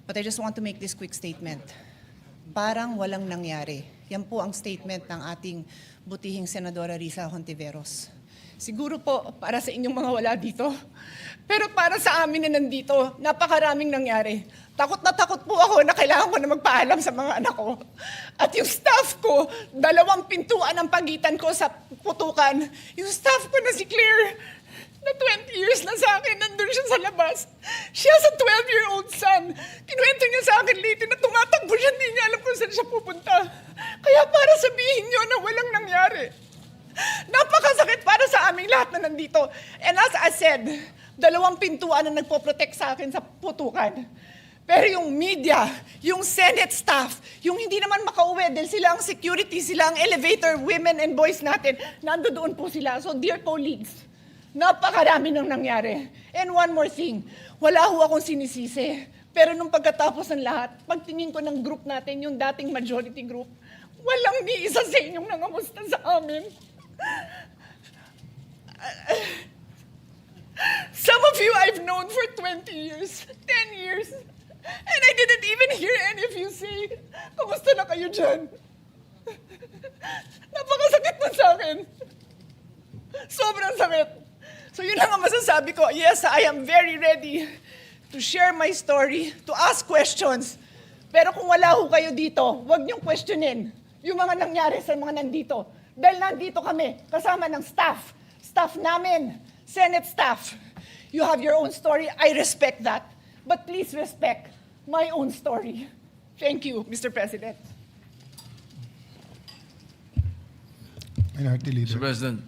But I just want to make this quick statement. Parang walang nangyari. Yan po ang statement ng ating butihing Senadora Risa Hontiveros. Siguro po para sa inyong mga wala dito. Pero para sa amin na nandito, napakaraming nangyari. Takot na takot po ako na kailangan ko na magpaalam sa mga anak ko. At yung staff ko, 2 pintuan ang pagitan ko sa putukan. Yung staff ko na si Claire, na 20 years na sa akin, nandun siya sa labas. She has a 12-year-old son. Kinuwento niya sa akin lately na tumatakbo siya, hindi niya alam kung saan siya pupunta. Kaya para sabihin niyo na walang nangyari. Napakasakit para sa aming lahat na nandito. And as I said, 2 pintuan na nagpo-protect sa akin sa putukan. Pero yung media, yung Senate staff, yung hindi naman makauwi dahil sila ang security, sila ang elevator women and boys natin, nandoon po sila. So dear colleagues, napakarami nang nangyari. And one more thing, wala ho akong sinisisi. Pero nung pagkatapos ng lahat, pagtingin ko ng group natin, yung dating majority group, walang ni isa sa inyong nangamusta sa amin. Some of you I've known for 20 years, 10 years, and I didn't even hear any of you say, kamusta na kayo dyan? Napakasakit man sa akin. Sobrang sakit. So yun lang ang masasabi ko. Yes, I am very ready to share my story, to ask questions. Pero kung wala ho kayo dito, huwag niyong questionin yung mga nangyari sa mga nandito. Dahil nandito kami, kasama ng staff. Staff namin, Senate staff. You have your own story. I respect that. But please respect my own story. Thank you, Mr. President. Minority Leader. Mr. President,